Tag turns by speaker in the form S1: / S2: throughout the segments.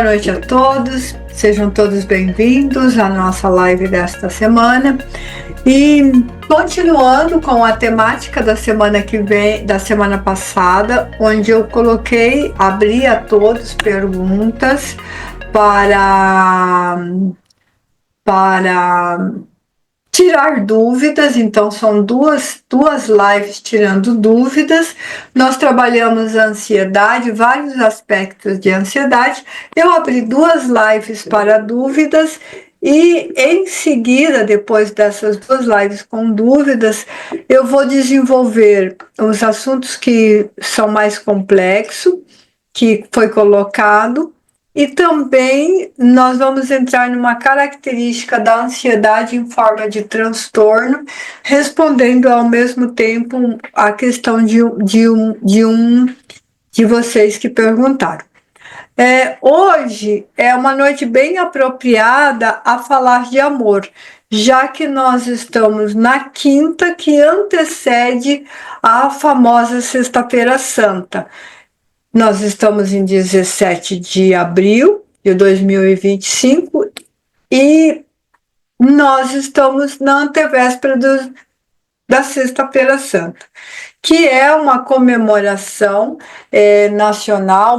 S1: Boa noite a todos, sejam todos bem-vindos à nossa live desta semana. E continuando com a temática da semana que vem, da semana passada, onde eu abri a todos perguntas para tirar dúvidas. Então são duas lives tirando dúvidas. Nós trabalhamos a ansiedade, vários aspectos de ansiedade. Eu abri duas lives para dúvidas e em seguida, depois dessas duas lives com dúvidas, eu vou desenvolver os assuntos que são mais complexos, que foi colocado. E também nós vamos entrar numa característica da ansiedade em forma de transtorno, respondendo ao mesmo tempo a questão de vocês que perguntaram. Hoje é uma noite bem apropriada a falar de amor, já que nós estamos na quinta que antecede a famosa Sexta-feira Santa. Nós estamos em 17 de abril de 2025 e nós estamos na antevéspera da Sexta-feira Santa, que é uma comemoração nacional,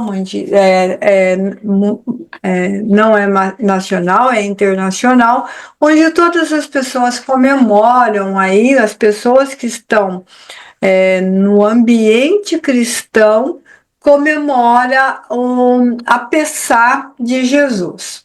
S1: não é nacional, é internacional, onde todas as pessoas comemoram aí, as pessoas que estão no ambiente cristão, comemora a Pessá de Jesus.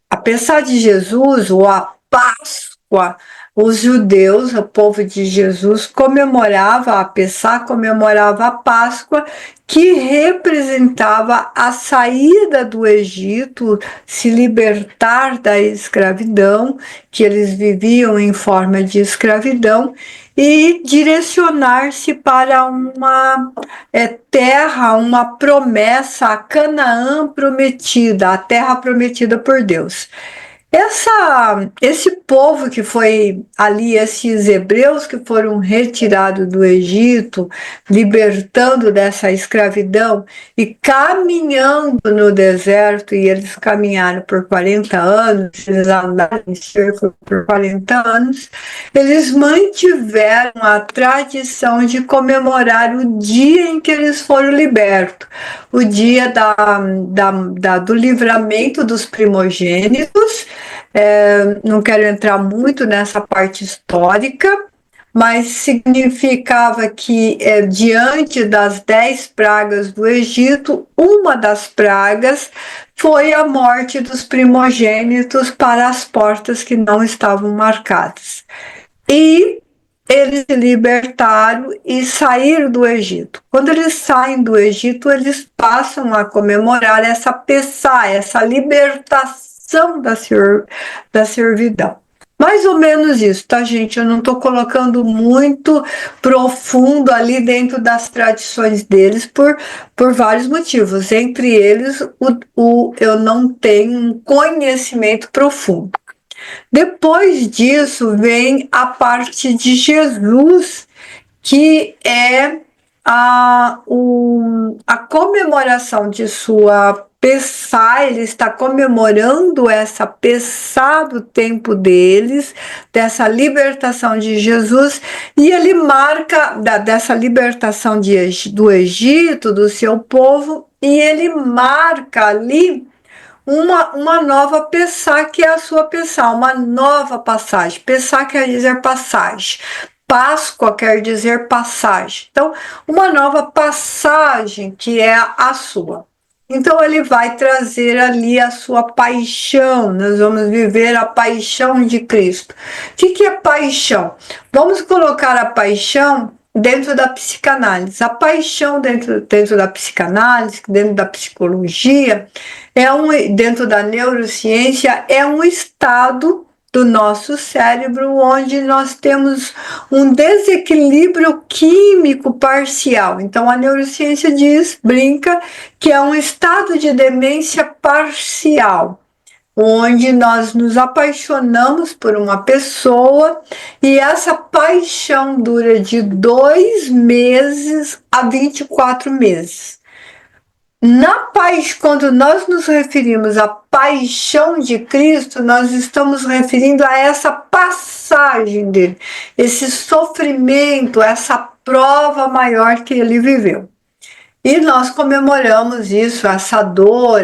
S1: A Pessá de Jesus, ou a Páscoa, os judeus, o povo de Jesus, comemorava a Pessá, comemorava a Páscoa, que representava a saída do Egito, se libertar da escravidão, que eles viviam em forma de escravidão, e direcionar-se para uma terra, uma promessa, a Canaã prometida, a terra prometida por Deus. Esse povo que foi ali, esses hebreus que foram retirados do Egito, libertando dessa escravidão e caminhando no deserto, e eles caminharam por 40 anos, eles andaram em círculo por 40 anos, eles mantiveram a tradição de comemorar o dia em que eles foram libertos, o dia do livramento dos primogênitos. Não quero entrar muito nessa parte histórica, mas significava que diante das 10 pragas do Egito, uma das pragas foi a morte dos primogênitos para as portas que não estavam marcadas. E eles se libertaram e saíram do Egito. Quando eles saem do Egito, eles passam a comemorar essa Pessá, essa libertação da servidão. Mais ou menos isso, tá, gente? Eu não estou colocando muito profundo ali dentro das tradições deles por vários motivos. Entre eles, eu não tenho um conhecimento profundo. Depois disso, vem a parte de Jesus, que é a comemoração de sua Pessá. Ele está comemorando essa Pessá do tempo deles, dessa libertação de Jesus, e ele marca dessa libertação do Egito, do seu povo, e ele marca ali uma nova Pessá, que é a sua Pessá, uma nova passagem. Pessá quer dizer passagem. Páscoa quer dizer passagem. Então, uma nova passagem que é a sua. Então, ele vai trazer ali a sua paixão. Nós vamos viver a paixão de Cristo. O que é paixão? Vamos colocar a paixão dentro da psicanálise. A paixão dentro da psicanálise, dentro da psicologia, dentro da neurociência, é um estado do nosso cérebro onde nós temos um desequilíbrio químico parcial. Então a neurociência brinca que é um estado de demência parcial, onde nós nos apaixonamos por uma pessoa e essa paixão dura de 2 meses a 24 meses. Quando nós nos referimos à paixão de Cristo, nós estamos referindo a essa passagem dele, esse sofrimento, essa prova maior que ele viveu. E nós comemoramos isso, essa dor,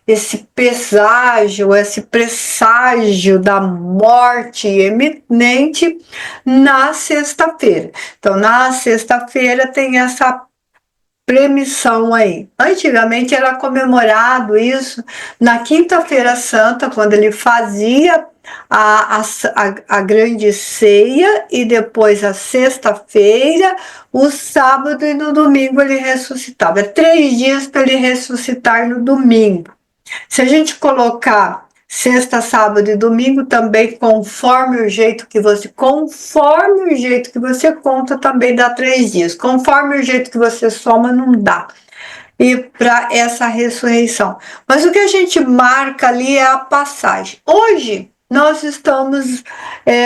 S1: esse peságio, esse presságio da morte eminente na sexta-feira. Então, na sexta-feira tem essa premissão aí. Antigamente era comemorado isso na Quinta-feira Santa, quando ele fazia a grande ceia, e depois a sexta-feira, o sábado e no domingo ele ressuscitava. 3 dias para ele ressuscitar no domingo. Se a gente colocar sexta, sábado e domingo também, conforme o jeito que você conta, também dá 3 dias. Conforme o jeito que você soma, não dá. E para essa ressurreição. Mas o que a gente marca ali é a passagem. Hoje nós estamos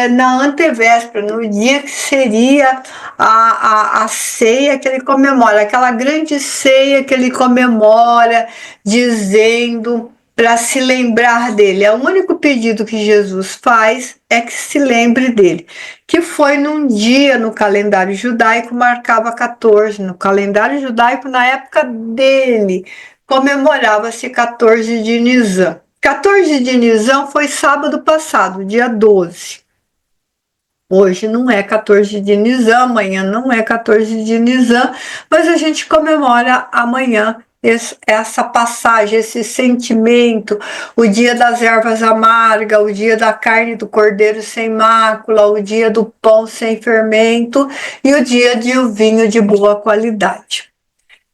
S1: na antevéspera, no dia que seria a ceia que ele comemora, aquela grande ceia que ele comemora, dizendo para se lembrar dele. É o único pedido que Jesus faz, é que se lembre dele, que foi num dia no calendário judaico, marcava 14, no calendário judaico na época dele, comemorava-se 14 de Nisan. 14 de Nisan foi sábado passado, dia 12. Hoje não é 14 de Nisan, amanhã não é 14 de Nisan, mas a gente comemora amanhã essa passagem, esse sentimento, o dia das ervas amargas, o dia da carne do cordeiro sem mácula, o dia do pão sem fermento e o dia do vinho de boa qualidade.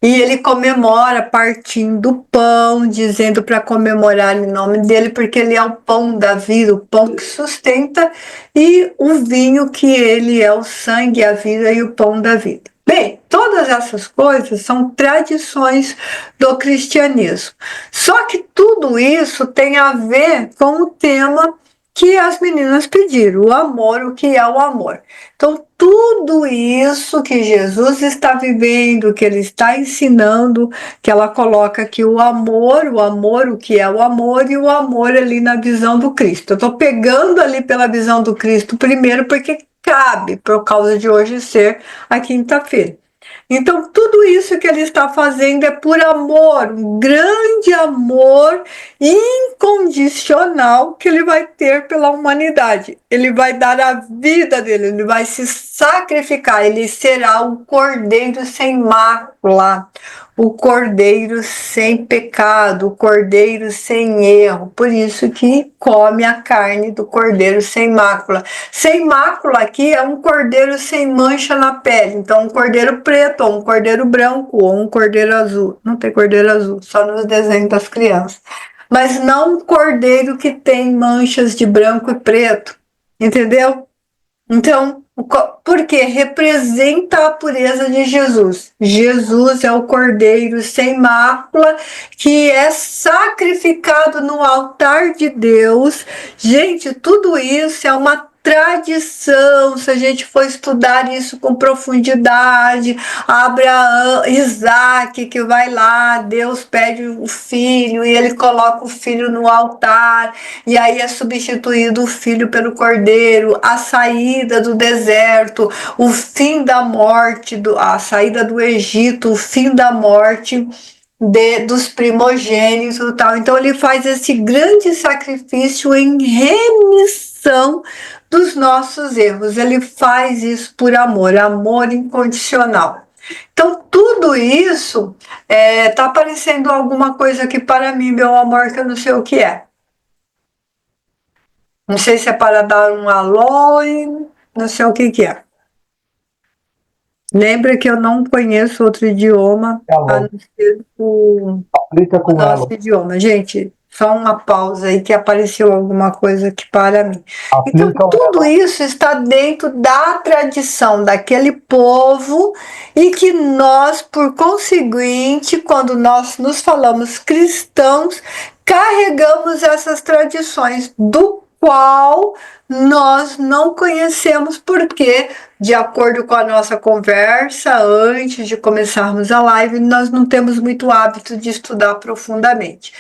S1: E ele comemora partindo o pão, dizendo para comemorar em nome dele, porque ele é o pão da vida, o pão que sustenta, e o vinho que ele é o sangue, a vida e o pão da vida. Bem, todas essas coisas são tradições do cristianismo. Só que tudo isso tem a ver com o tema que as meninas pediram, o amor, o que é o amor. Então, tudo isso que Jesus está vivendo, que ele está ensinando, que ela coloca aqui o amor, o que é o amor, e o amor ali na visão do Cristo. Eu estou pegando ali pela visão do Cristo primeiro, porque cabe, por causa de hoje ser a quinta-feira. Então, tudo isso que ele está fazendo é por amor, um grande amor incondicional que ele vai ter pela humanidade. Ele vai dar a vida dele, ele vai se sacrificar, ele será o cordeiro sem mácula, o cordeiro sem pecado, o cordeiro sem erro. Por isso que come a carne do cordeiro sem mácula. Sem mácula aqui é um cordeiro sem mancha na pele. Então, um cordeiro preto, ou um cordeiro branco, ou um cordeiro azul. Não tem cordeiro azul, só nos desenhos das crianças. Mas não um cordeiro que tem manchas de branco e preto. Entendeu? Então, porque representa a pureza de Jesus. Jesus é o cordeiro sem mácula que é sacrificado no altar de Deus. Gente, tudo isso é uma tradição. Se a gente for estudar isso com profundidade, Abraão, Isaac, que vai lá, Deus pede o filho e ele coloca o filho no altar, e aí é substituído o filho pelo cordeiro, a saída do deserto, o fim da morte, a saída do Egito, o fim da morte dos primogênitos e tal. Então ele faz esse grande sacrifício em remissão dos nossos erros. Ele faz isso por amor, amor incondicional. Então tudo isso tá aparecendo alguma coisa aqui para mim, meu amor, que eu não sei o que é. Não sei se é para dar um alô, não sei o que é. Lembra que eu não conheço outro idioma a não ser o nosso idioma. Gente, só uma pausa aí que apareceu alguma coisa aqui para mim. Então, tudo isso está dentro da tradição daquele povo e que nós, por conseguinte, quando nós nos falamos cristãos, carregamos essas tradições do qual nós não conhecemos, porque, de acordo com a nossa conversa antes de começarmos a live, nós não temos muito hábito de estudar profundamente.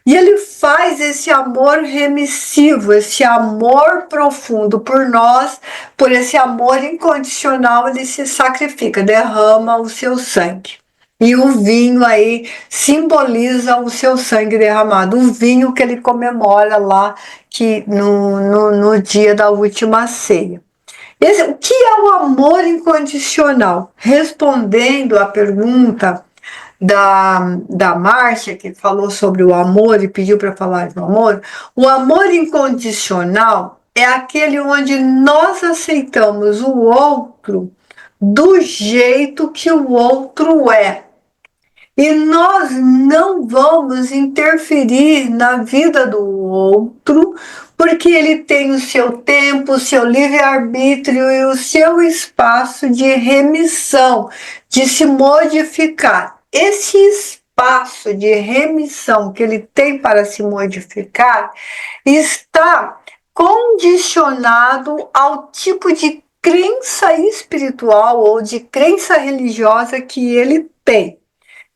S1: E ele faz esse amor remissivo, esse amor profundo por nós, por esse amor incondicional, ele se sacrifica, derrama o seu sangue. E o vinho aí simboliza o seu sangue derramado, o vinho que ele comemora lá no dia da última ceia. O que é o amor incondicional? Respondendo à pergunta da Márcia, que falou sobre o amor e pediu para falar do amor, o amor incondicional é aquele onde nós aceitamos o outro do jeito que o outro é. E nós não vamos interferir na vida do outro, porque ele tem o seu tempo, o seu livre-arbítrio e o seu espaço de remissão, de se modificar. Esse espaço de remissão que ele tem para se modificar está condicionado ao tipo de crença espiritual ou de crença religiosa que ele tem.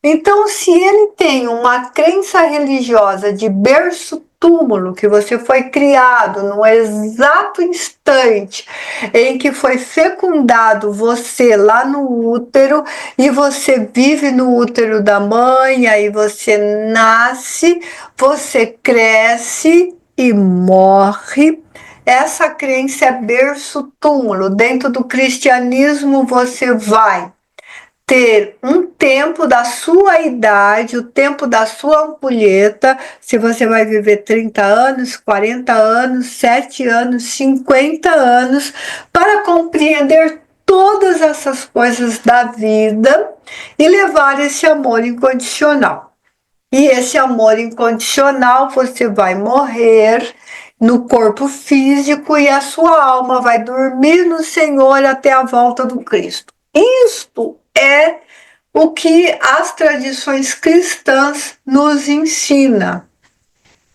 S1: Então, se ele tem uma crença religiosa de berço túmulo, que você foi criado no exato instante em que foi fecundado você lá no útero, e você vive no útero da mãe, aí você nasce, você cresce e morre. Essa crença é berço túmulo. Dentro do cristianismo, você vai ter um tempo da sua idade, o tempo da sua ampulheta, se você vai viver 30 anos, 40 anos, 7 anos, 50 anos, para compreender todas essas coisas da vida e levar esse amor incondicional. E esse amor incondicional, você vai morrer no corpo físico e a sua alma vai dormir no Senhor até a volta do Cristo. Isto é o que as tradições cristãs nos ensinam,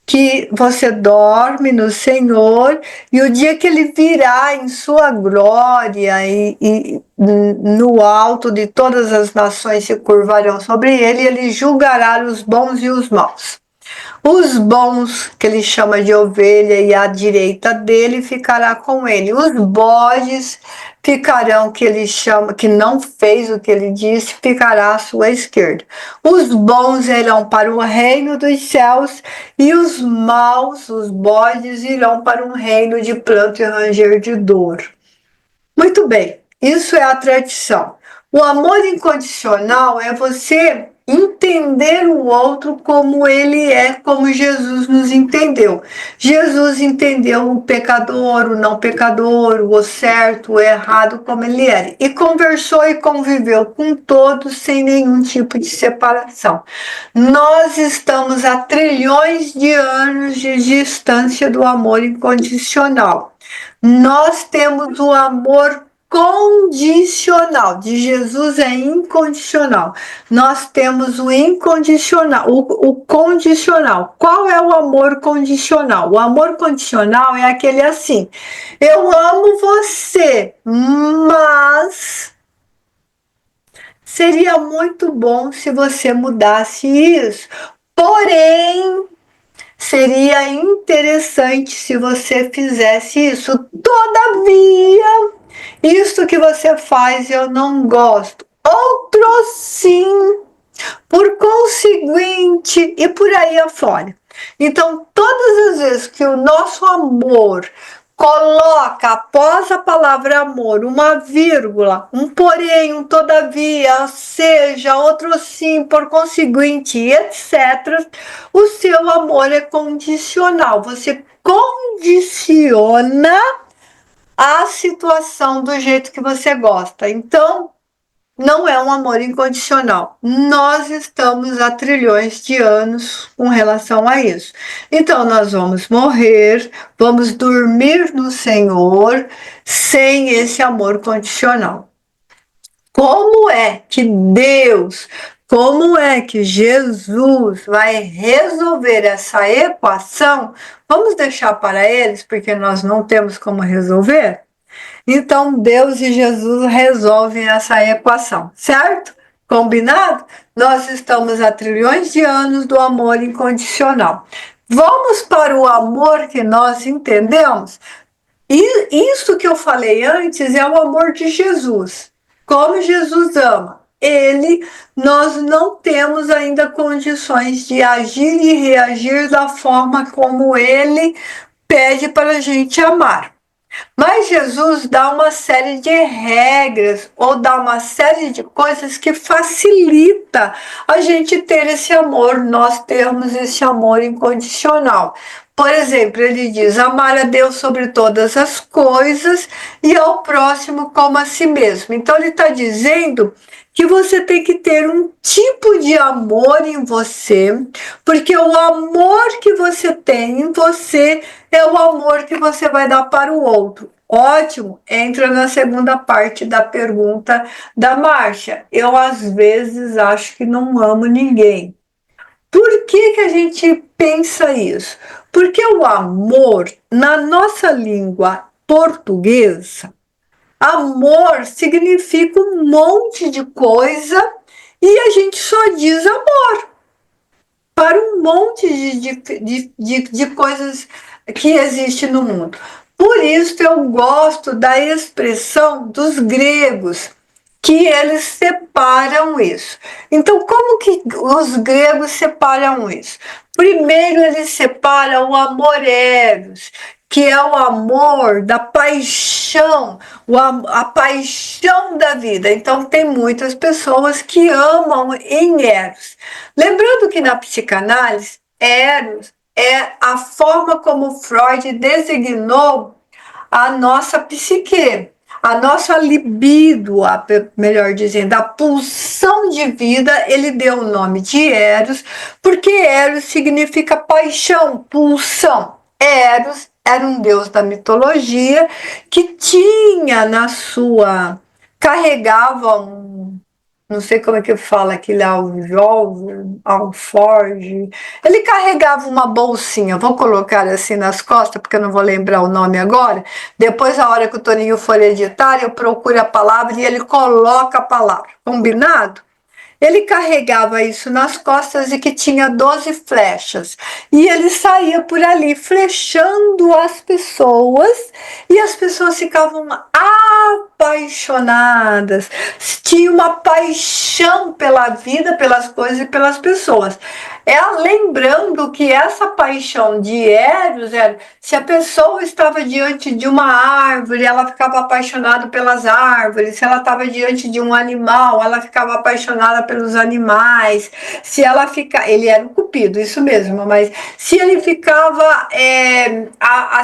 S1: que você dorme no Senhor e o dia que ele virá em sua glória e no alto de todas as nações se curvarão sobre ele, ele julgará os bons e os maus. Os bons, que ele chama de ovelha, e à direita dele ficará com ele. Os bodes ficarão, que ele chama, que não fez o que ele disse, ficará à sua esquerda. Os bons irão para o reino dos céus, e os maus, os bodes, irão para um reino de pranto e ranger de dor. Muito bem, isso é a tradição. O amor incondicional é você entender o outro como ele é, como Jesus nos entendeu. Jesus entendeu o pecador, o não pecador, o certo, o errado, como ele era. E conversou e conviveu com todos sem nenhum tipo de separação. Nós estamos a trilhões de anos de distância do amor incondicional. Nós temos o amor condicional, de Jesus é incondicional. Nós temos o incondicional, o condicional. Qual é o amor condicional? O amor condicional é aquele assim: eu amo você, mas seria muito bom se você mudasse isso. Porém, seria interessante se você fizesse isso. Todavia, isso que você faz eu não gosto. Outro sim, por conseguinte, e por aí afora. Então, todas as vezes que o nosso amor coloca após a palavra amor uma vírgula, um porém, um todavia, seja, outro sim, por conseguinte, etc., o seu amor é condicional. Você condiciona a situação do jeito que você gosta. Então, não é um amor incondicional. Nós estamos há trilhões de anos com relação a isso. Então, nós vamos morrer, vamos dormir no Senhor sem esse amor condicional. Como é que Deus como é que Jesus vai resolver essa equação? Vamos deixar para eles, porque nós não temos como resolver? Então, Deus e Jesus resolvem essa equação, certo? Combinado? Nós estamos há trilhões de anos do amor incondicional. Vamos para o amor que nós entendemos? E isso que eu falei antes é o amor de Jesus. Como Jesus ama ele, nós não temos ainda condições de agir e reagir da forma como ele pede para a gente amar. Mas Jesus dá uma série de regras ou dá uma série de coisas que facilita a gente ter esse amor, nós termos esse amor incondicional. Por exemplo, ele diz amar a Deus sobre todas as coisas e ao próximo como a si mesmo. Então ele está dizendo que você tem que ter um tipo de amor em você, porque o amor que você tem em você é o amor que você vai dar para o outro. Ótimo, entra na segunda parte da pergunta da Márcia. Eu, às vezes, acho que não amo ninguém. Por que a gente pensa isso? Porque o amor, na nossa língua portuguesa, amor significa um monte de coisa e a gente só diz amor para um monte de coisas que existe no mundo. Por isso eu gosto da expressão dos gregos, que eles separam isso. Então, como que os gregos separam isso? Primeiro, eles separam o amor eros, que é o amor da paixão, a paixão da vida. Então, tem muitas pessoas que amam em eros. Lembrando que na psicanálise, eros é a forma como Freud designou a nossa psique, a nossa libido, melhor dizendo, a pulsão de vida, ele deu o nome de Eros, porque Eros significa paixão, pulsão. Eros era um deus da mitologia que tinha na sua, carregava um, não sei como é que fala aquele alforge. Ele carregava uma bolsinha, vou colocar assim nas costas, porque eu não vou lembrar o nome agora. Depois, a hora que o Toninho for editar, eu procuro a palavra e ele coloca a palavra. Combinado? Ele carregava isso nas costas e que tinha 12 flechas. E ele saía por ali flechando as pessoas e as pessoas ficavam apaixonadas. Tinha uma paixão pela vida, pelas coisas e pelas pessoas. Lembrando que essa paixão de Eros era se a pessoa estava diante de uma árvore, ela ficava apaixonada pelas árvores. Se ela estava diante de um animal, ela ficava apaixonada pelos animais. Se ela fica, ele era um cupido, isso mesmo, mas se ele ficava,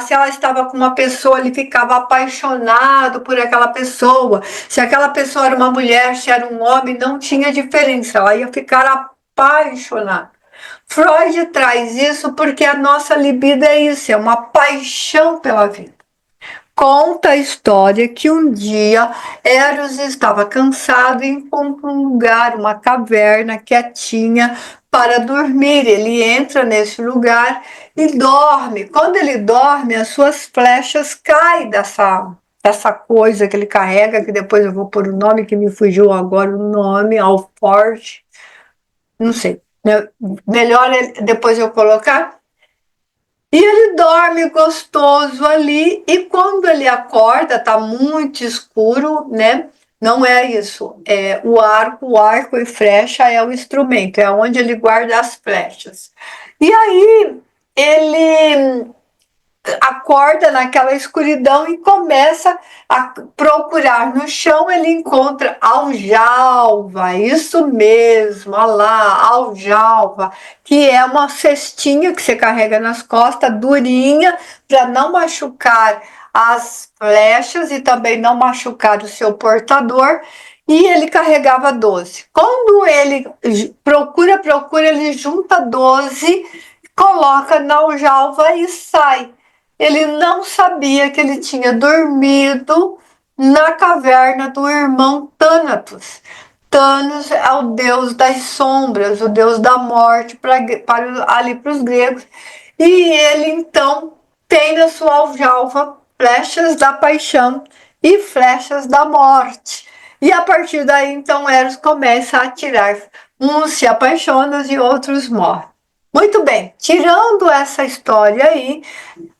S1: se ela estava com uma pessoa, ele ficava apaixonado por aquela pessoa. Se aquela pessoa era uma mulher, se era um homem, não tinha diferença, ela ia ficar apaixonada. Freud traz isso porque a nossa libido é isso, é uma paixão pela vida. Conta a história que um dia Eros estava cansado e encontra um lugar, uma caverna quietinha para dormir. Ele entra nesse lugar e dorme. Quando ele dorme, as suas flechas caem dessa coisa que ele carrega, que depois eu vou pôr o nome, que me fugiu agora o nome, alforge, não sei. Melhor depois eu colocar. E ele dorme gostoso ali, e quando ele acorda, tá muito escuro, né? Não é isso. É o arco e flecha é o instrumento, é onde ele guarda as flechas. E aí ele acorda naquela escuridão e começa a procurar no chão. Ele encontra aljalva, isso mesmo, olha lá, aljalva, que é uma cestinha que você carrega nas costas, durinha, para não machucar as flechas e também não machucar o seu portador. E ele carregava 12. Quando ele procura, ele junta 12, coloca na aljalva e sai. Ele não sabia que ele tinha dormido na caverna do irmão Thanatos. Thanos é o deus das sombras, o deus da morte ali para os gregos. E ele então tem na sua aljalva flechas da paixão e flechas da morte. E a partir daí, então, Eros começa a atirar. Uns se apaixonam e outros morrem. Muito bem, tirando essa história aí,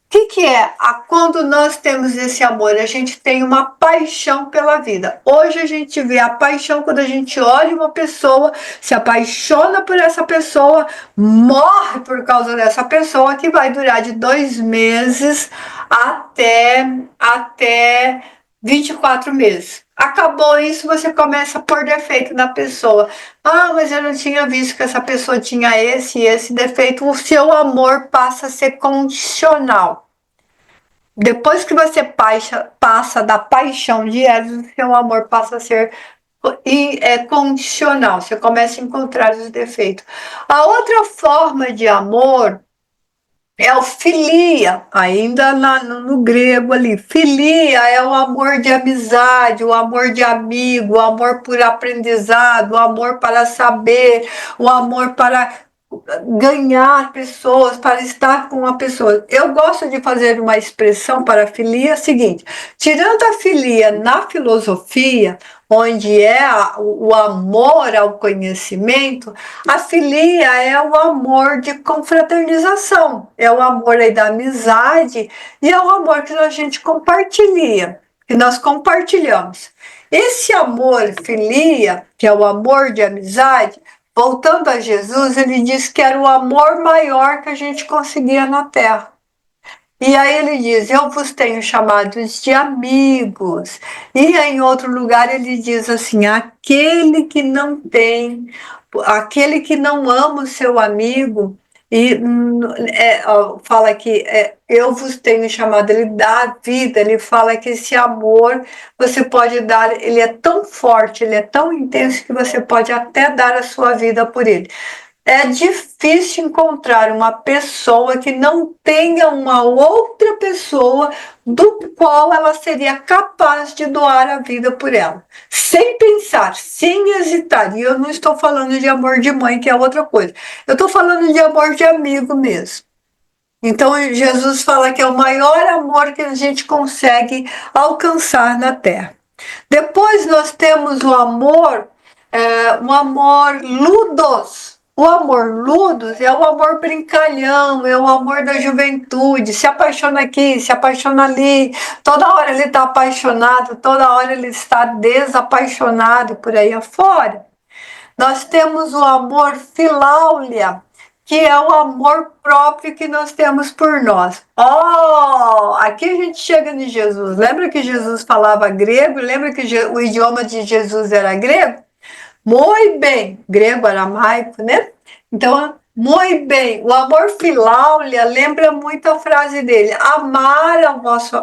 S1: que é? Quando nós temos esse amor, a gente tem uma paixão pela vida. Hoje a gente vê a paixão quando a gente olha uma pessoa, se apaixona por essa pessoa, morre por causa dessa pessoa, que vai durar de 2 meses até 24 meses. Acabou isso, você começa a pôr defeito na pessoa. Ah, mas eu não tinha visto que essa pessoa tinha esse e esse defeito. O seu amor passa a ser condicional. Depois que você passa da paixão de Eros, o seu amor passa a ser condicional. Você começa a encontrar os defeitos. A outra forma de amor é o filia, ainda no grego ali. Filia é o amor de amizade, o amor de amigo, o amor por aprendizado, o amor para saber, o amor para ganhar pessoas, para estar com uma pessoa. Eu gosto de fazer uma expressão para a filia seguinte: tirando a filia na filosofia, onde é o amor ao conhecimento, a filia é o amor de confraternização, é o amor aí da amizade e é o amor que a gente compartilha, que nós compartilhamos. Esse amor filia, que é o amor de amizade, voltando a Jesus, ele disse que era o amor maior que a gente conseguia na terra. E aí ele diz: eu vos tenho chamados de amigos. E em outro lugar ele diz assim: aquele que não ama o seu amigo, e fala que eu vos tenho chamado, ele dá a vida, ele fala que esse amor você pode dar, ele é tão forte, ele é tão intenso que você pode até dar a sua vida por ele. É difícil encontrar uma pessoa que não tenha uma outra pessoa do qual ela seria capaz de doar a vida por ela, sem pensar, sem hesitar. E eu não estou falando de amor de mãe, que é outra coisa. Eu estou falando de amor de amigo mesmo. Então, Jesus fala que é o maior amor que a gente consegue alcançar na terra. Depois nós temos o amor ludos. O amor ludos é o amor brincalhão, é o amor da juventude, se apaixona aqui, se apaixona ali, toda hora ele está apaixonado, toda hora ele está desapaixonado por aí afora. Nós temos o amor filáulia, que é o amor próprio que nós temos por nós. Aqui a gente chega em Jesus. Lembra que Jesus falava grego? Lembra que o idioma de Jesus era grego? Muito bem, grego, aramaico, né? Então, muito bem, o amor filáulia lembra muito a frase dele: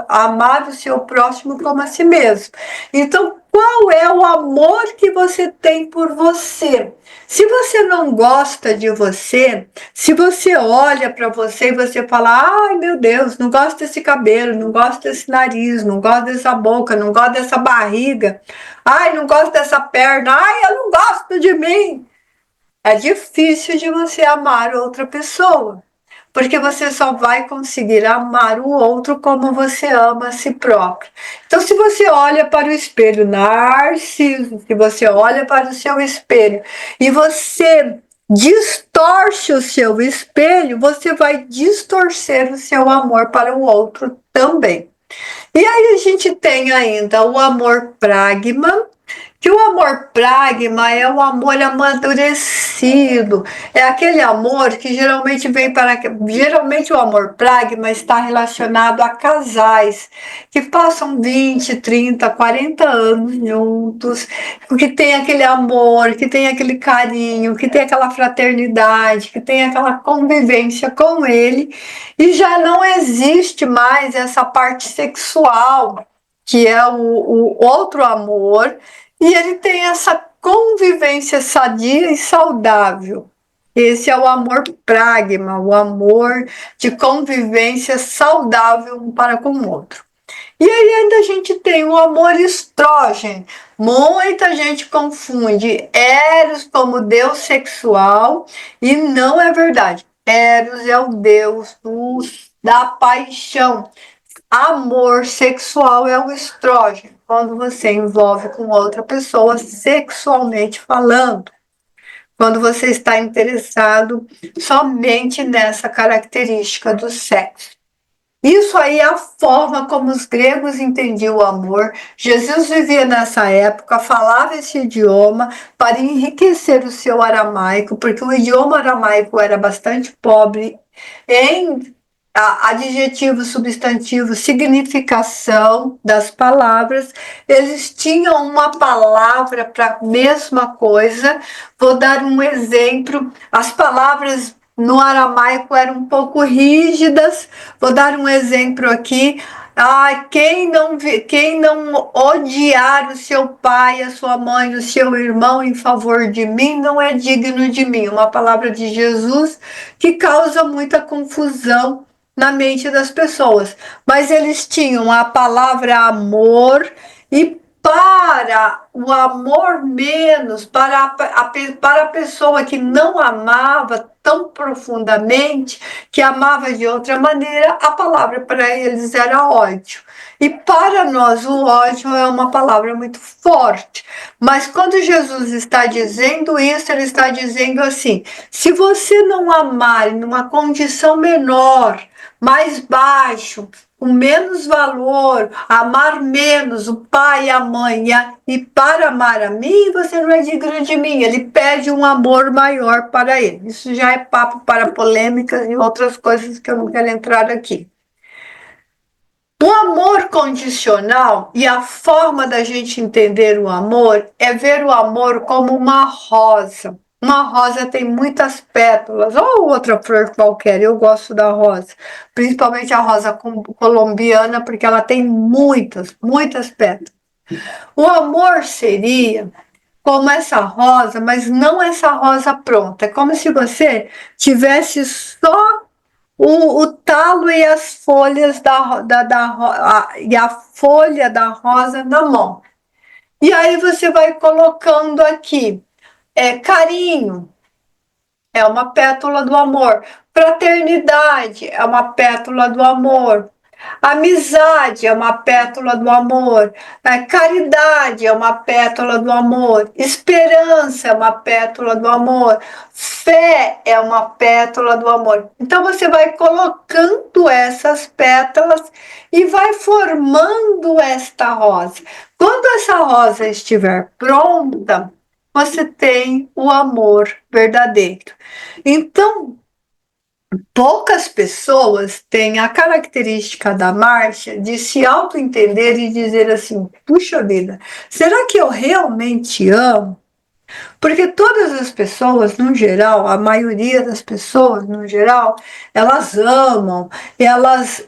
S1: amar o seu próximo como a si mesmo. Então, qual é o amor que você tem por você? Se você não gosta de você, se você olha para você e você fala: ai meu Deus, não gosto desse cabelo, não gosto desse nariz, não gosto dessa boca, não gosto dessa barriga, ai, não gosto dessa perna, ai, eu não gosto de mim. É difícil de você amar outra pessoa, porque você só vai conseguir amar o outro como você ama a si próprio. Então, se você olha para o espelho narciso, se você olha para o seu espelho e você distorce o seu espelho, você vai distorcer o seu amor para o outro também. E aí a gente tem ainda o amor pragma, que o amor pragma é o amor amadurecido, é aquele amor que geralmente Geralmente o amor pragma está relacionado a casais que passam 20, 30, 40 anos juntos, que tem aquele amor, que tem aquele carinho, que tem aquela fraternidade, que tem aquela convivência com ele, e já não existe mais essa parte sexual, que é o outro amor, e ele tem essa convivência sadia e saudável. Esse é o amor pragma, o amor de convivência saudável um para com o outro. E aí ainda a gente tem o amor estrógeno. Muita gente confunde Eros como deus sexual e não é verdade. Eros é o deus da paixão. Amor sexual é o estrógeno, quando você envolve com outra pessoa sexualmente falando. Quando você está interessado somente nessa característica do sexo. Isso aí é a forma como os gregos entendiam o amor. Jesus vivia nessa época, falava esse idioma para enriquecer o seu aramaico, porque o idioma aramaico era bastante pobre em adjetivo, substantivo, significação das palavras. Eles tinham uma palavra para a mesma coisa. Vou dar um exemplo. As palavras no aramaico eram um pouco rígidas. Vou dar um exemplo aqui. Quem não odiar o seu pai, a sua mãe, o seu irmão em favor de mim, não é digno de mim. Uma palavra de Jesus que causa muita confusão na mente das pessoas. Mas eles tinham a palavra amor e para o amor menos, para a pessoa que não amava tão profundamente, que amava de outra maneira, a palavra para eles era ódio. E para nós o ódio é uma palavra muito forte. Mas quando Jesus está dizendo isso, ele está dizendo assim: se você não amar em uma condição menor, mais baixo, com menos valor, amar menos o pai e a mãe, e para amar a mim, você não é digno de mim. Ele pede um amor maior para ele. Isso já é papo para polêmicas e outras coisas que eu não quero entrar aqui. O amor condicional e a forma da gente entender o amor é ver o amor como uma rosa. Uma rosa tem muitas pétalas, ou outra flor qualquer, eu gosto da rosa, principalmente a rosa colombiana, porque ela tem muitas pétalas. O amor seria como essa rosa, mas não essa rosa pronta. É como se você tivesse só o talo e as folhas e a folha da rosa na mão. E aí você vai colocando aqui carinho, é uma pétala do amor. Fraternidade é uma pétala do amor. Amizade é uma pétala do amor. Caridade é uma pétala do amor. Esperança é uma pétala do amor. Fé é uma pétala do amor. Então você vai colocando essas pétalas e vai formando esta rosa. Quando essa rosa estiver pronta, você tem o amor verdadeiro. Então, poucas pessoas têm a característica da Márcia de se auto-entender e dizer assim: puxa vida, será que eu realmente amo? Porque todas as pessoas, no geral, a maioria das pessoas, no geral, elas amam, elas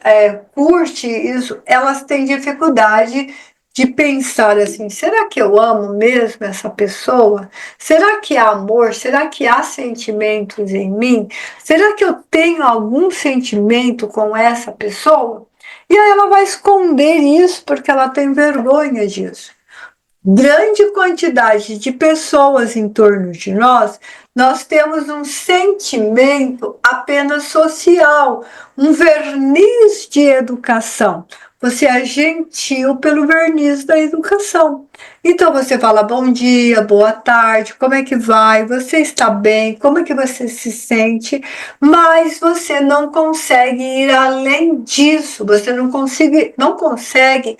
S1: curtem isso, elas têm dificuldade de pensar assim: será que eu amo mesmo essa pessoa? Será que há amor? Será que há sentimentos em mim? Será que eu tenho algum sentimento com essa pessoa? E aí ela vai esconder isso porque ela tem vergonha disso. Grande quantidade de pessoas em torno de nós temos um sentimento apenas social, um verniz de educação. Você é gentil pelo verniz da educação. Então você fala bom dia, boa tarde, como é que vai? Você está bem? Como é que você se sente? Mas você não consegue ir além disso. Você não consegue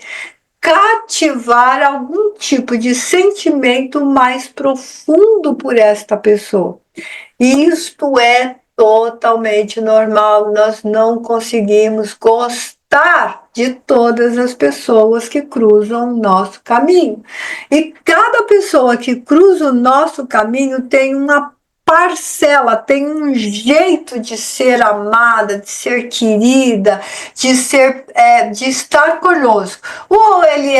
S1: cativar algum tipo de sentimento mais profundo por esta pessoa. E isto é totalmente normal. Nós não conseguimos gostar de todas as pessoas que cruzam o nosso caminho. E cada pessoa que cruza o nosso caminho tem uma parcela, tem um jeito de ser amada, de ser querida, de estar conosco. Ou ele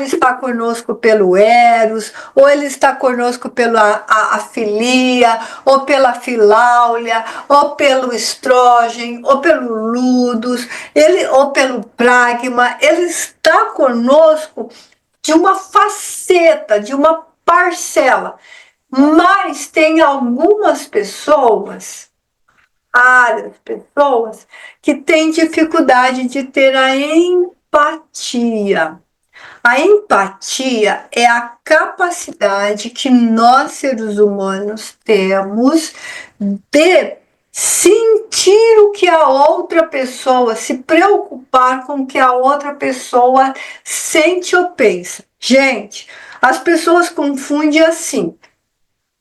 S1: está conosco pelo Eros, ou ele está conosco pela a filia, ou pela filáulia, ou pelo estrógeno, ou pelo ludus, ou pelo pragma. Ele está conosco de uma faceta, de uma parcela. Mas tem algumas pessoas, pessoas, que têm dificuldade de ter a empatia. A empatia é a capacidade que nós, seres humanos, temos de sentir o que a outra pessoa, se preocupar com o que a outra pessoa sente ou pensa. Gente, as pessoas confundem assim.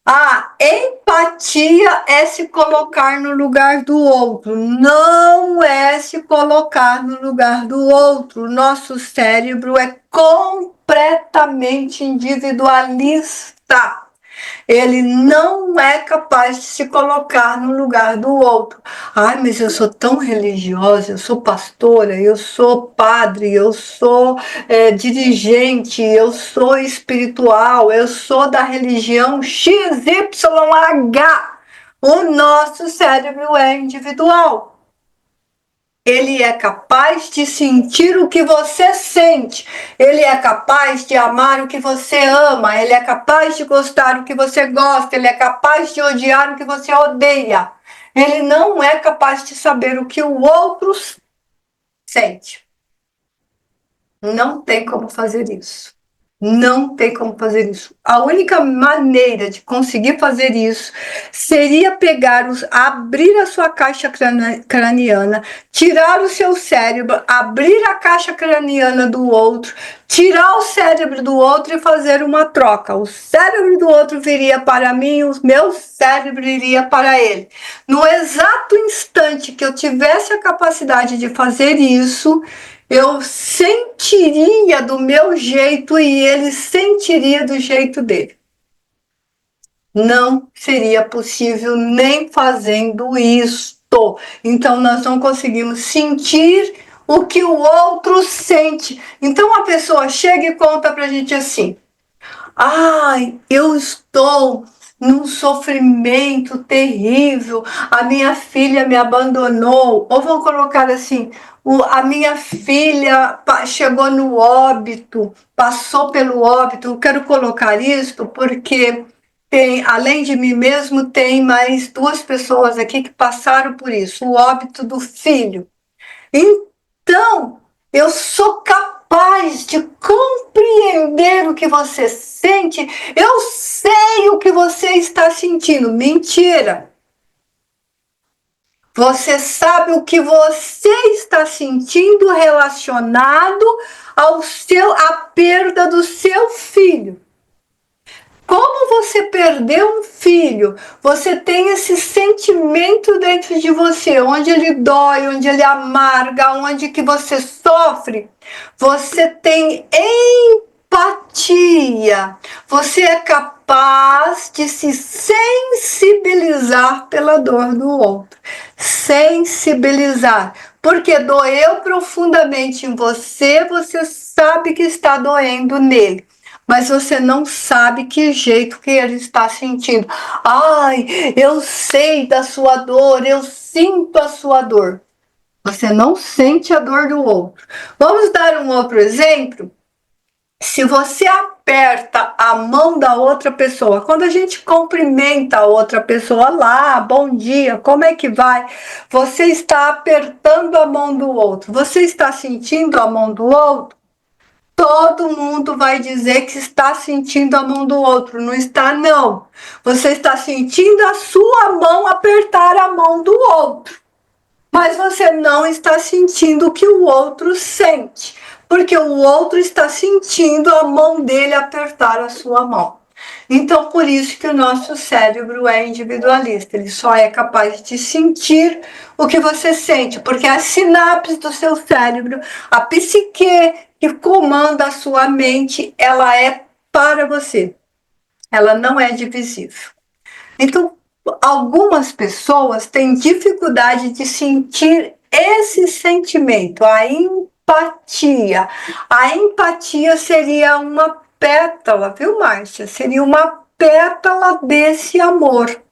S1: A empatia é se colocar no lugar do outro, não é se colocar no lugar do outro. O nosso cérebro é completamente individualista. Ele não é capaz de se colocar no lugar do outro. Ai, mas eu sou tão religiosa, eu sou pastora, eu sou padre, eu sou dirigente, eu sou espiritual, eu sou da religião XYH. O nosso cérebro é individual. Ele é capaz de sentir o que você sente. Ele é capaz de amar o que você ama. Ele é capaz de gostar do que você gosta. Ele é capaz de odiar o que você odeia. Ele não é capaz de saber o que o outro sente. Não tem como fazer isso. Não tem como fazer isso. A única maneira de conseguir fazer isso seria abrir a sua caixa craniana, tirar o seu cérebro, abrir a caixa craniana do outro, tirar o cérebro do outro e fazer uma troca. O cérebro do outro viria para mim, o meu cérebro iria para ele. No exato instante que eu tivesse a capacidade de fazer isso, eu sentiria do meu jeito e ele sentiria do jeito dele. Não seria possível nem fazendo isto. Então, nós não conseguimos sentir o que o outro sente. Então, a pessoa chega e conta pra gente assim: ai, eu estou num sofrimento terrível, a minha filha me abandonou. Ou vão colocar assim, a minha filha chegou no óbito, passou pelo óbito. Eu quero colocar isto porque além de mim mesmo, tem mais duas pessoas aqui que passaram por isso, o óbito do filho. Então, eu sou capaz de compreender o que você sente. Eu sei o que você está sentindo. Mentira. Você sabe o que você está sentindo relacionado à perda do seu filho. Como você perdeu um filho, você tem esse sentimento dentro de você, onde ele dói, onde ele amarga, onde que você sofre. Você tem empatia. Você é capaz de se sensibilizar pela dor do outro. Sensibilizar. Porque doeu profundamente em você, você sabe que está doendo nele. Mas você não sabe que jeito que ele está sentindo. Ai, eu sei da sua dor, eu sinto a sua dor. Você não sente a dor do outro. Vamos dar um outro exemplo? Se você aperta a mão da outra pessoa, quando a gente cumprimenta a outra pessoa lá, bom dia, como é que vai? Você está apertando a mão do outro. Você está sentindo a mão do outro? Todo mundo vai dizer que está sentindo a mão do outro. Não está, não. Você está sentindo a sua mão apertar a mão do outro. Mas você não está sentindo o que o outro sente. Porque o outro está sentindo a mão dele apertar a sua mão. Então, por isso que o nosso cérebro é individualista. Ele só é capaz de sentir o que você sente. Porque as sinapses do seu cérebro, a psique que comanda a sua mente, ela é para você. Ela não é divisível. Então, algumas pessoas têm dificuldade de sentir esse sentimento, a empatia. A empatia seria uma pétala, viu, Márcia? Seria uma pétala desse amor.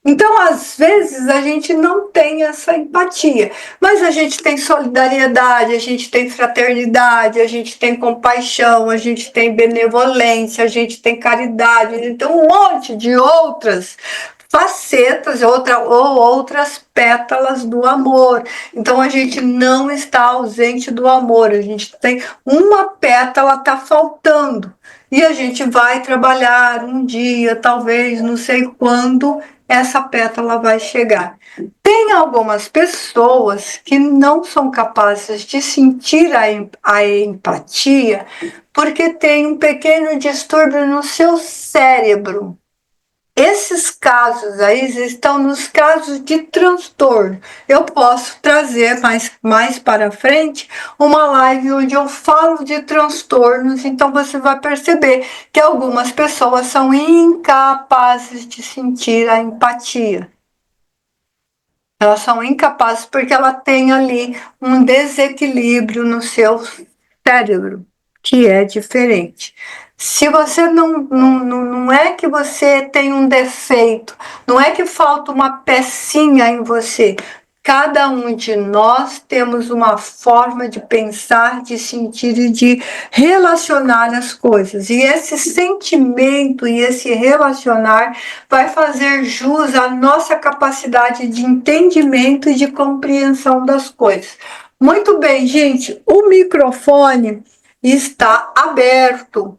S1: Então, às vezes, a gente não tem essa empatia, mas a gente tem solidariedade, a gente tem fraternidade, a gente tem compaixão, a gente tem benevolência, a gente tem caridade, então um monte de outras facetas ou outras pétalas do amor. Então a gente não está ausente do amor, a gente tem uma pétala está faltando. E a gente vai trabalhar um dia, talvez, não sei quando, essa pétala vai chegar. Tem algumas pessoas que não são capazes de sentir a empatia porque tem um pequeno distúrbio no seu cérebro. Esses casos aí estão nos casos de transtorno. Eu posso trazer mais para frente uma live onde eu falo de transtornos, então você vai perceber que algumas pessoas são incapazes de sentir a empatia. Elas são incapazes porque ela tem ali um desequilíbrio no seu cérebro, que é diferente. Se você não é que você tem um defeito, não é que falta uma pecinha em você. Cada um de nós temos uma forma de pensar, de sentir e de relacionar as coisas. E esse sentimento e esse relacionar vai fazer jus à nossa capacidade de entendimento e de compreensão das coisas. Muito bem, gente, o microfone está aberto.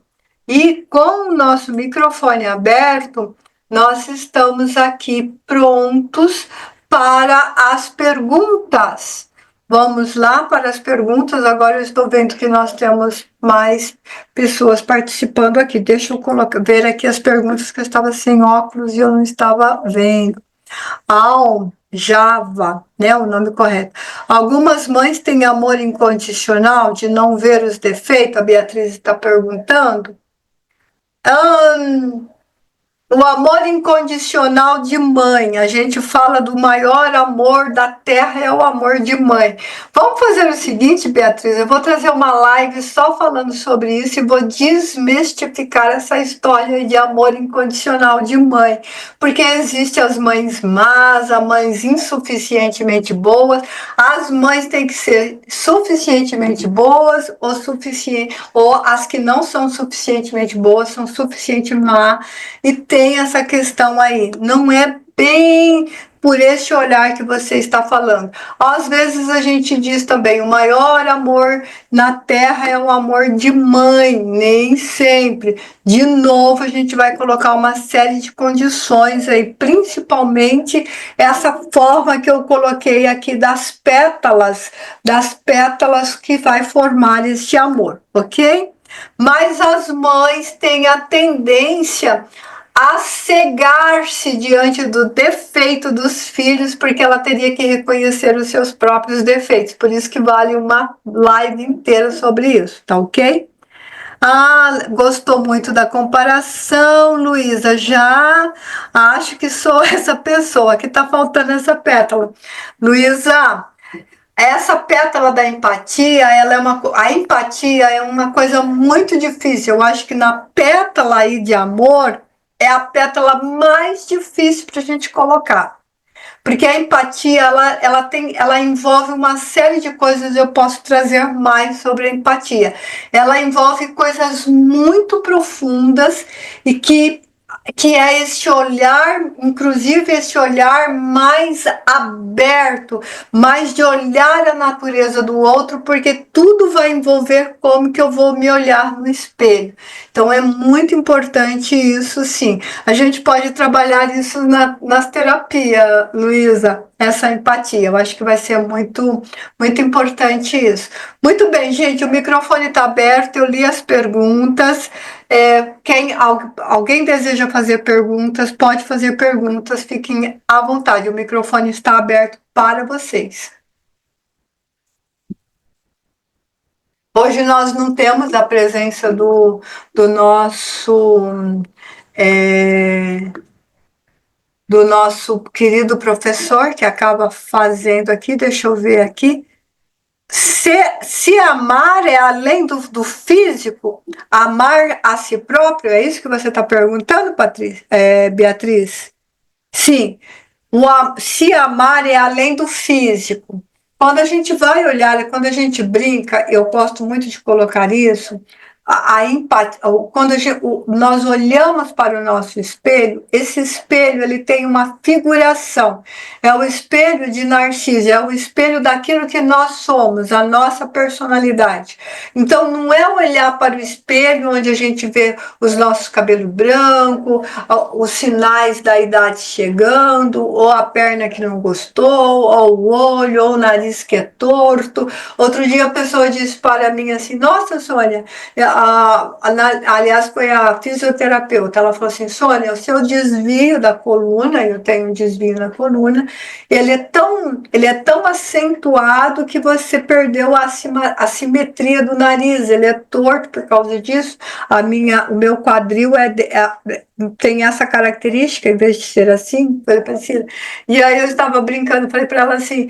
S1: E com o nosso microfone aberto, nós estamos aqui prontos para as perguntas. Vamos lá para as perguntas. Agora eu estou vendo que nós temos mais pessoas participando aqui. Deixa eu ver aqui as perguntas que eu estava sem óculos e eu não estava vendo. Java, né, o nome correto. Algumas mães têm amor incondicional de não ver os defeitos, a Beatriz está perguntando. O amor incondicional de mãe. A gente fala do maior amor da terra é o amor de mãe. Vamos fazer o seguinte, Beatriz, eu vou trazer uma live só falando sobre isso e vou desmistificar essa história de amor incondicional de mãe, porque existem as mães más, as mães insuficientemente boas. As mães têm que ser suficientemente boas ou as que não são suficientemente boas são suficientemente má. E tem essa questão aí, não é bem por esse olhar que você está falando. Às vezes a gente diz também, o maior amor na terra é o amor de mãe, nem sempre. De novo, a gente vai colocar uma série de condições aí, principalmente essa forma que eu coloquei aqui das pétalas que vai formar este amor, ok? Mas as mães têm a tendência a cegar-se diante do defeito dos filhos, porque ela teria que reconhecer os seus próprios defeitos. Por isso que vale uma live inteira sobre isso, tá ok? Gostou muito da comparação, Luísa. Já acho que sou essa pessoa que tá faltando essa pétala. Luísa, essa pétala da empatia, a empatia é uma coisa muito difícil. Eu acho que na pétala aí de amor é a pétala mais difícil para a gente colocar. Porque a empatia, ela envolve uma série de coisas, eu posso trazer mais sobre a empatia. Ela envolve coisas muito profundas e que é esse olhar, inclusive esse olhar mais aberto, mais de olhar a natureza do outro, porque tudo vai envolver como que eu vou me olhar no espelho. Então é muito importante isso, sim. A gente pode trabalhar isso nas terapias, Luísa, essa empatia. Eu acho que vai ser muito, muito importante isso. Muito bem, gente, o microfone está aberto, eu li as perguntas. Alguém deseja fazer perguntas, pode fazer perguntas, fiquem à vontade, o microfone está aberto para vocês. Hoje nós não temos a presença do nosso do nosso querido professor, que acaba fazendo aqui, deixa eu ver aqui. Se amar é além do físico, amar a si próprio, é isso que você está perguntando, Beatriz? Sim, se amar é além do físico. Quando a gente vai olhar, quando a gente brinca, eu gosto muito de colocar isso, a empatia, quando nós olhamos para o nosso espelho, esse espelho ele tem uma figuração, é o espelho de Narciso, é o espelho daquilo que nós somos, a nossa personalidade. Então não é olhar para o espelho onde a gente vê os nossos cabelos brancos, os sinais da idade chegando, ou a perna que não gostou, ou o olho, ou o nariz que é torto. Outro dia a pessoa disse para mim assim, nossa, Sônia, aliás foi a fisioterapeuta, ela falou assim, Sônia, o seu desvio da coluna, eu tenho um desvio na coluna, ele é tão acentuado que você perdeu a simetria do nariz, ele é torto por causa disso, o meu quadril tem essa característica, em vez de ser assim, foi parecida. E aí eu estava brincando, falei para ela assim,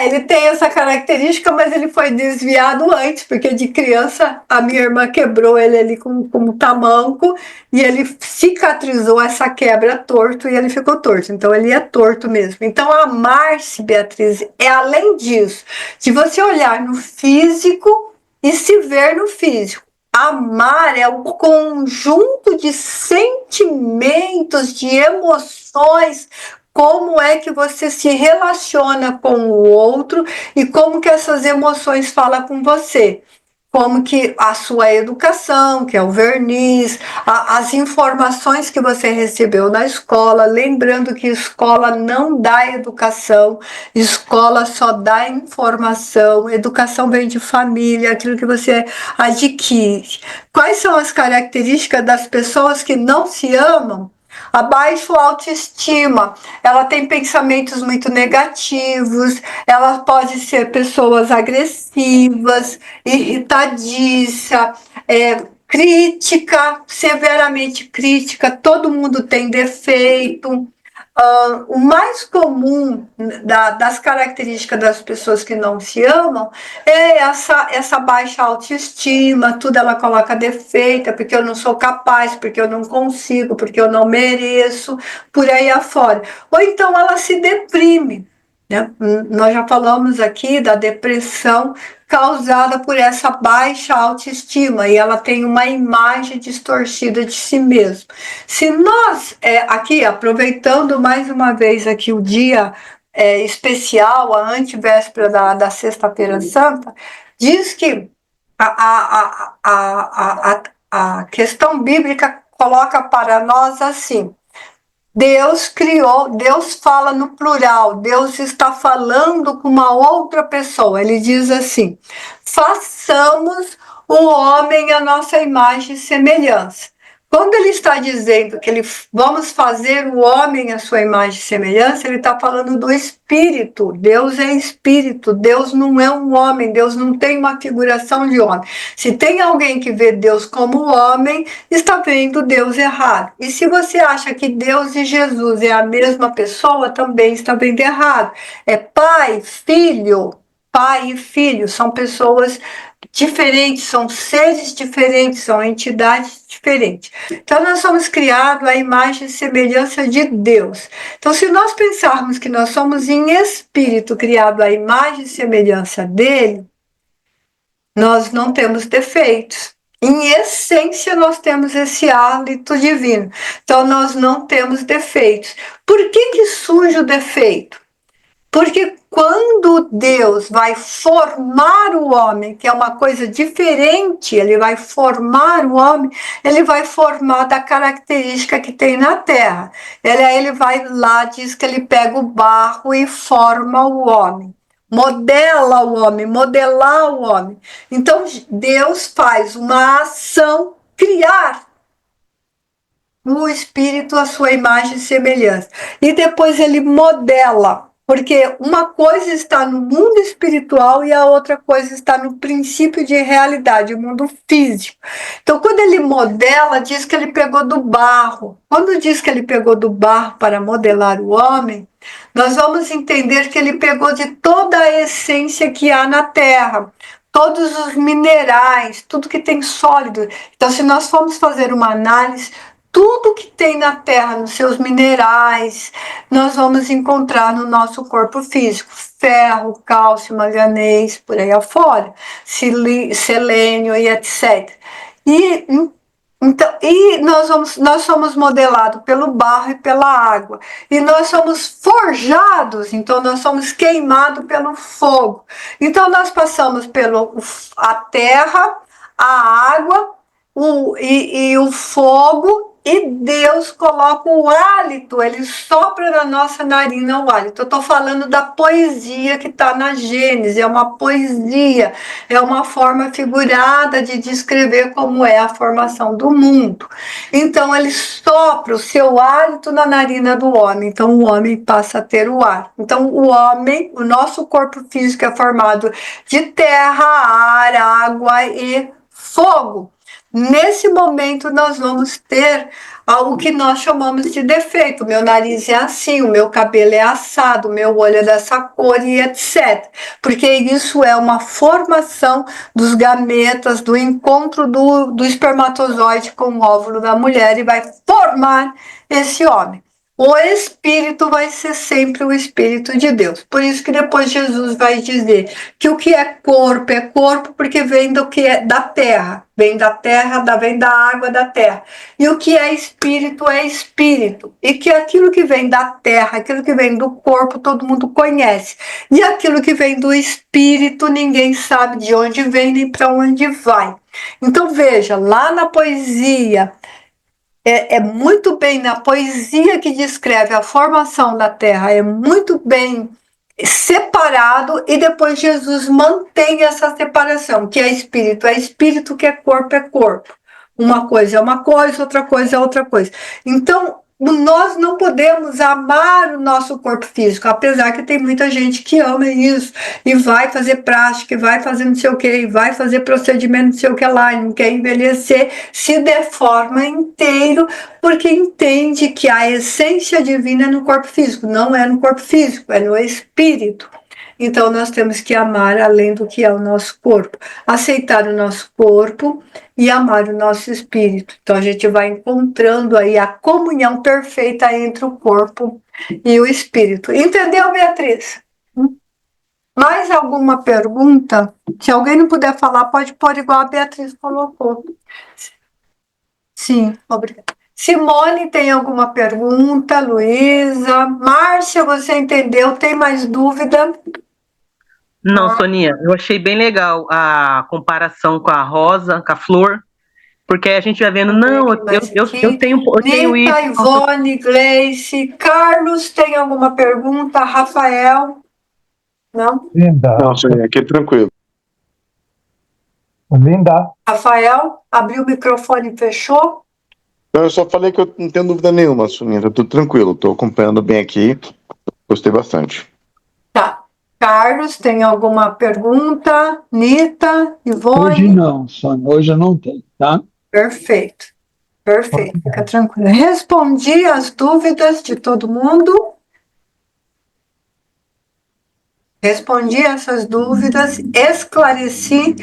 S1: ele tem essa característica, mas ele foi desviado antes, porque de criança a minha irmã quebrou ele ali com um tamanco, e ele cicatrizou essa quebra torto, e ele ficou torto, então ele é torto mesmo. Então amar-se, Beatriz, é além disso, de você olhar no físico e se ver no físico. Amar é um conjunto de sentimentos, de emoções, como é que você se relaciona com o outro e como que essas emoções falam com você. Como que a sua educação, que é o verniz, as informações que você recebeu na escola, lembrando que escola não dá educação, escola só dá informação, educação vem de família, aquilo que você adquire. Quais são as características das pessoas que não se amam? A baixa autoestima, ela tem pensamentos muito negativos, ela pode ser pessoas agressivas, irritadiça, crítica, severamente crítica, todo mundo tem defeito. O mais comum das características das pessoas que não se amam é essa baixa autoestima, tudo ela coloca defeito, porque eu não sou capaz, porque eu não consigo, porque eu não mereço, por aí afora. Ou então ela se deprime. Né? Nós já falamos aqui da depressão causada por essa baixa autoestima e ela tem uma imagem distorcida de si mesmo. Se nós, aqui, aproveitando mais uma vez aqui o dia especial, a antivéspera da Sexta-feira Santa, diz que a questão bíblica coloca para nós assim, Deus criou, Deus fala no plural, Deus está falando com uma outra pessoa. Ele diz assim: façamos o homem a nossa imagem e semelhança. Quando ele está dizendo que vamos fazer o homem a sua imagem e semelhança, ele está falando do espírito. Deus é espírito, Deus não é um homem, Deus não tem uma figuração de homem. Se tem alguém que vê Deus como homem, está vendo Deus errado. E se você acha que Deus e Jesus é a mesma pessoa, também está vendo errado. É pai, filho. Pai e filho são pessoas diferentes, são seres diferentes, são entidades diferentes. Então, nós somos criados à imagem e semelhança de Deus. Então, se nós pensarmos que nós somos em espírito criado à imagem e semelhança dele, nós não temos defeitos. Em essência, nós temos esse hálito divino. Então, nós não temos defeitos. Por que surge o defeito? Porque quando Deus vai formar o homem, que é uma coisa diferente, ele vai formar o homem, ele vai formar da característica que tem na terra. Ele vai lá, diz que ele pega o barro e forma o homem. Modela o homem, modelar o homem. Então, Deus faz uma ação, criar no espírito a sua imagem e semelhança. E depois ele modela. Porque uma coisa está no mundo espiritual e a outra coisa está no princípio de realidade, o mundo físico. Então, quando ele modela, diz que ele pegou do barro. Quando diz que ele pegou do barro para modelar o homem, nós vamos entender que ele pegou de toda a essência que há na Terra, todos os minerais, tudo que tem sólido. Então, se nós formos fazer uma análise, tudo que tem na Terra, nos seus minerais, nós vamos encontrar no nosso corpo físico. Ferro, cálcio, manganês, por aí afora, selênio e etc. E, então, nós somos modelados pelo barro e pela água. E nós somos forjados, então nós somos queimados pelo fogo. Então nós passamos a terra, a água e o fogo, e Deus coloca o hálito, ele sopra na nossa narina o hálito. Eu estou falando da poesia que está na Gênesis, é uma poesia, é uma forma figurada de descrever como é a formação do mundo. Então ele sopra o seu hálito na narina do homem, então o homem passa a ter o ar. Então o homem, o nosso corpo físico é formado de terra, ar, água e fogo. Nesse momento, nós vamos ter algo que nós chamamos de defeito. O meu nariz é assim, o meu cabelo é assado, o meu olho é dessa cor e etc. Porque isso é uma formação dos gametas, do encontro do espermatozoide com o óvulo da mulher e vai formar esse homem. O espírito vai ser sempre o espírito de Deus. Por isso que depois Jesus vai dizer que o que é corpo porque vem do que é da terra. Vem da terra, vem da água da terra. E o que é espírito. E que aquilo que vem da terra, aquilo que vem do corpo, todo mundo conhece. E aquilo que vem do espírito, ninguém sabe de onde vem nem para onde vai. Então veja, lá na poesia, é muito bem na poesia que descreve a formação da terra, é muito bem separado, e depois Jesus mantém essa separação, que é espírito, que é corpo. Uma coisa é uma coisa, outra coisa é outra coisa. Então, nós não podemos amar o nosso corpo físico, apesar que tem muita gente que ama isso, e vai fazer prática, e vai fazer não sei o que, e vai fazer procedimento não sei o que lá, e não quer envelhecer, se deforma inteiro, porque entende que a essência divina é no corpo físico, não é no corpo físico, é no espírito. Então nós temos que amar além do que é o nosso corpo, aceitar o nosso corpo e amar o nosso espírito. Então a gente vai encontrando aí a comunhão perfeita entre o corpo e o espírito. Entendeu, Beatriz? Mais alguma pergunta? Se alguém não puder falar, pode pôr igual a Beatriz colocou. Sim, obrigada. Simone, tem alguma pergunta? Luísa? Márcia, você entendeu? Tem mais dúvida?
S2: Não, Soninha, eu achei bem legal a comparação com a rosa, com a flor, porque a gente vai vendo, não, eu tenho isso.
S1: Nita, Ivone, Gleice, Carlos, tem alguma pergunta? Rafael? Não?
S3: Linda.
S4: Não, Soninha, aqui tranquilo.
S3: Linda.
S1: Rafael, abriu o microfone e fechou?
S4: Não, eu só falei que eu não tenho dúvida nenhuma, Soninha, tá tudo tranquilo, tô acompanhando bem aqui, gostei bastante.
S1: Tá. Carlos, tem alguma pergunta? Nita, Ivone?
S3: Hoje não, Sônia, hoje eu não tenho, tá?
S1: Perfeito, fica tranquila. Respondi as dúvidas de todo mundo? Respondi essas dúvidas, esclareci.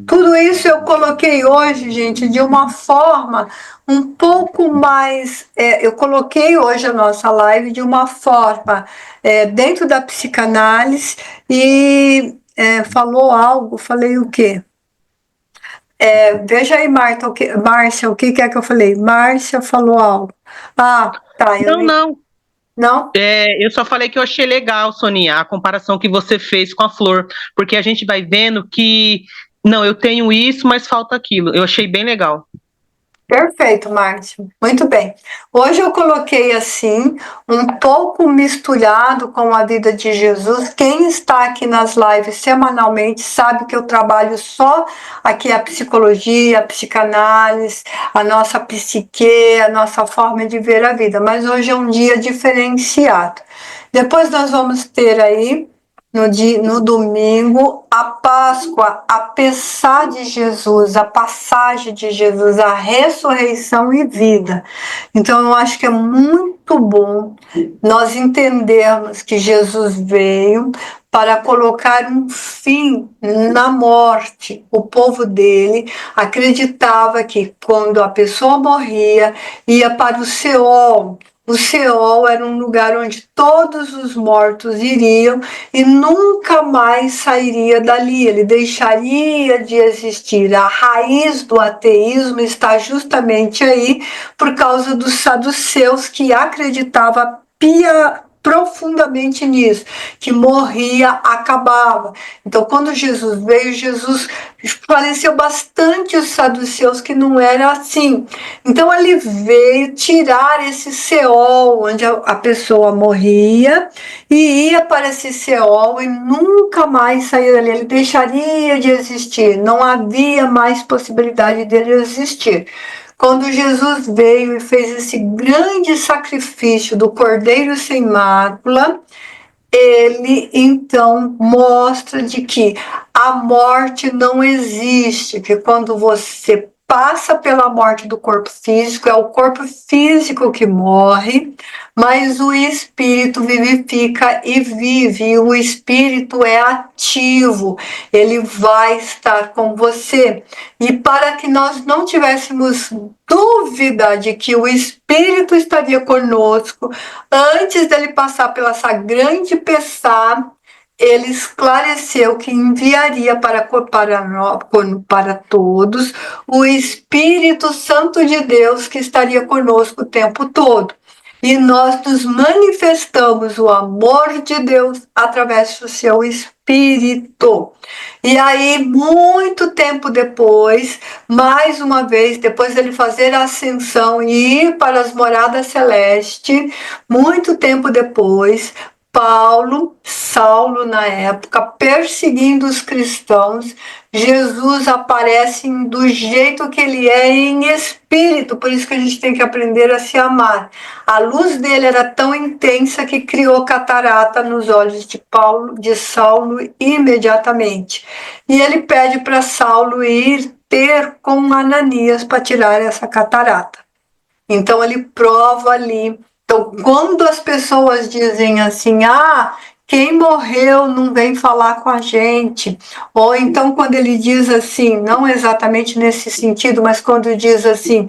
S1: Tudo isso eu coloquei hoje, gente, de uma forma um pouco mais. Eu coloquei hoje a nossa live de uma forma dentro da psicanálise e falei o quê? Veja aí, Márcia, o que é que eu falei? Márcia falou algo. Ah, tá.
S2: Não.
S1: Não?
S2: Eu só falei que eu achei legal, Soninha, a comparação que você fez com a flor, porque a gente vai vendo que, não, eu tenho isso, mas falta aquilo. Eu achei bem legal.
S1: Perfeito, Márcio. Muito bem. Hoje eu coloquei assim, um pouco misturado com a vida de Jesus. Quem está aqui nas lives semanalmente sabe que eu trabalho só aqui a psicologia, a psicanálise, a nossa psique, a nossa forma de ver a vida. Mas hoje é um dia diferenciado. Depois nós vamos ter aí no domingo, a Páscoa, a Pessá de Jesus, a passagem de Jesus, a ressurreição e vida. Então, eu acho que é muito bom nós entendermos que Jesus veio para colocar um fim na morte. O povo dele acreditava que quando a pessoa morria, ia para o Seol. O Seol era um lugar onde todos os mortos iriam e nunca mais sairia dali, ele deixaria de existir. A raiz do ateísmo está justamente aí por causa dos saduceus que acreditavam profundamente nisso, que morria, acabava. Então, quando Jesus veio, Jesus esclareceu bastante os saduceus que não era assim. Então, ele veio tirar esse Seol, onde a pessoa morria, e ia para esse Seol e nunca mais saía dali. Ele deixaria de existir, não havia mais possibilidade dele existir. Quando Jesus veio e fez esse grande sacrifício do Cordeiro sem mácula, ele então mostra de que a morte não existe, que quando você passa pela morte do corpo físico, é o corpo físico que morre, mas o espírito vivifica e vive, e o espírito é ativo, ele vai estar com você. E para que nós não tivéssemos dúvida de que o espírito estaria conosco, antes dele passar pela essa grande Pessá, ele esclareceu que enviaria para todos o Espírito Santo de Deus que estaria conosco o tempo todo. E nós nos manifestamos o amor de Deus através do seu Espírito. E aí, muito tempo depois, mais uma vez, depois dele fazer a ascensão e ir para as moradas celestes, muito tempo depois, Saulo na época, perseguindo os cristãos, Jesus aparece do jeito que ele é em espírito, por isso que a gente tem que aprender a se amar. A luz dele era tão intensa que criou catarata nos olhos de Saulo imediatamente. E ele pede para Saulo ir ter com Ananias para tirar essa catarata. Então ele prova ali. Então, quando as pessoas dizem assim, quem morreu não vem falar com a gente, ou então quando ele diz assim, não exatamente nesse sentido, mas quando diz assim,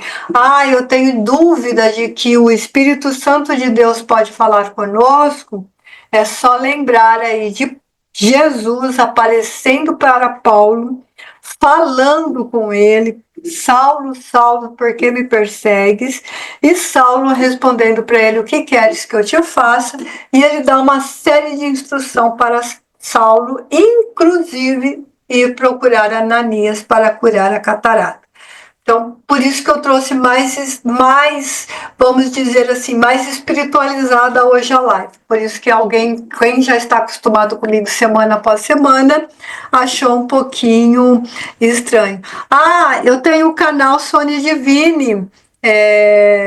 S1: eu tenho dúvida de que o Espírito Santo de Deus pode falar conosco, é só lembrar aí de Jesus aparecendo para Paulo, falando com ele, Saulo, Saulo, por que me persegues? E Saulo respondendo para ele, o que queres que eu te faça? E ele dá uma série de instruções para Saulo, inclusive ir procurar Ananias para curar a catarata. Então, por isso que eu trouxe mais, vamos dizer assim, mais espiritualizada hoje a live. Por isso que quem já está acostumado comigo semana após semana, achou um pouquinho estranho. Eu tenho o canal Sônia Divine,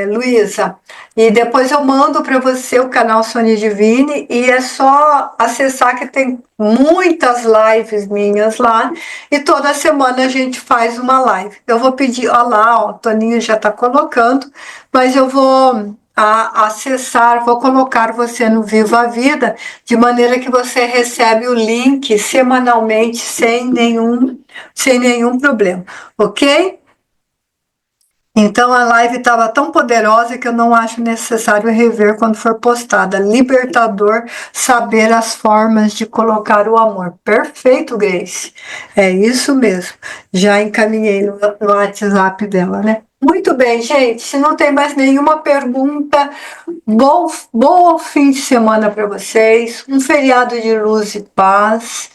S1: Luísa, e depois eu mando para você o canal Sônia Divine e é só acessar que tem muitas lives minhas lá e toda semana a gente faz uma live. Eu vou pedir, o Toninho já está colocando, mas eu vou acessar, vou colocar você no Viva a Vida, de maneira que você recebe o link semanalmente sem nenhum problema, ok? Então a live estava tão poderosa que eu não acho necessário rever quando for postada. Libertador, saber as formas de colocar o amor. Perfeito, Grace. É isso mesmo. Já encaminhei no WhatsApp dela, né? Muito bem, gente. Se não tem mais nenhuma pergunta, bom fim de semana para vocês. Um feriado de luz e paz.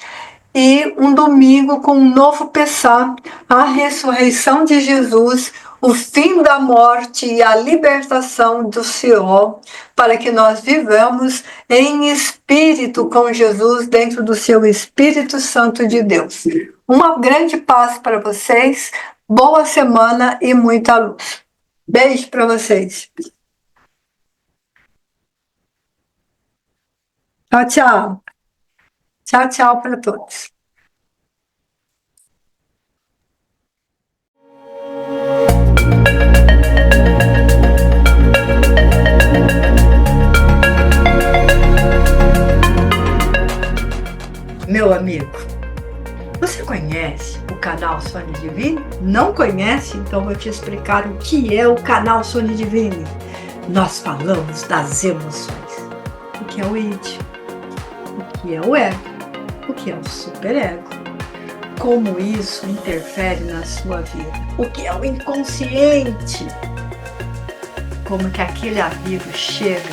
S1: E um domingo com um novo Pessá, a ressurreição de Jesus, o fim da morte e a libertação do Seol, para que nós vivamos em espírito com Jesus, dentro do seu Espírito Santo de Deus. Uma grande paz para vocês, boa semana e muita luz. Beijo para vocês. Tchau, tchau. Tchau, tchau para todos. Meu amigo, você conhece o canal Sônia Divine? Não conhece? Então vou te explicar o que é o canal Sônia Divine. Nós falamos das emoções. O que é o id? O que é o ego? O que é o superego? Como isso interfere na sua vida? O que é o inconsciente? Como que aquele aviso chega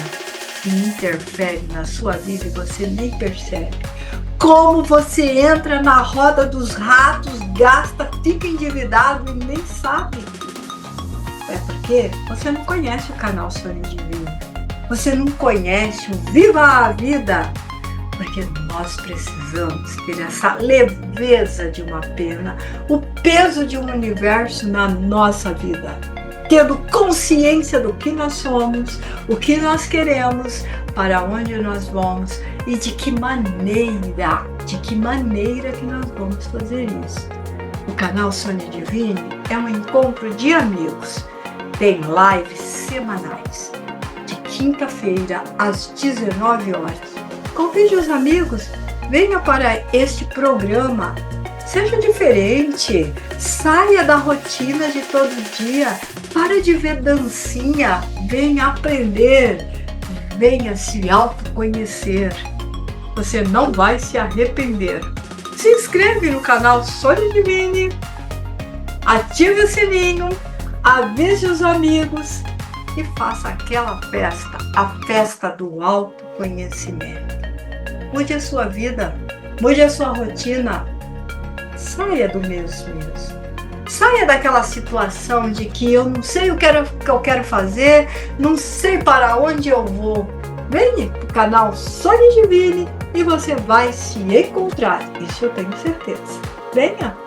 S1: e interfere na sua vida e você nem percebe? Como você entra na roda dos ratos, gasta, fica endividado e nem sabe? É porque você não conhece o canal Sônia Divine. Você não conhece o Viva a Vida. Porque nós precisamos ter essa leveza de uma pena, o peso de um universo na nossa vida, tendo consciência do que nós somos, o que nós queremos, para onde nós vamos e de que maneira que nós vamos fazer isso. O canal Sônia Divine é um encontro de amigos, tem lives semanais, de quinta-feira às 19 horas. Convide os amigos, venha para este programa, seja diferente, saia da rotina de todo dia, para de ver dancinha, venha aprender, venha se autoconhecer. Você não vai se arrepender. Se inscreve no canal Sônia Divine, ative o sininho, avise os amigos e faça aquela festa, a festa do autoconhecimento. Mude a sua vida, mude a sua rotina, saia do mesmo. Saia daquela situação de que eu não sei o que eu quero fazer, não sei para onde eu vou. Venha para o canal Sônia Divine e você vai se encontrar, isso eu tenho certeza. Venha!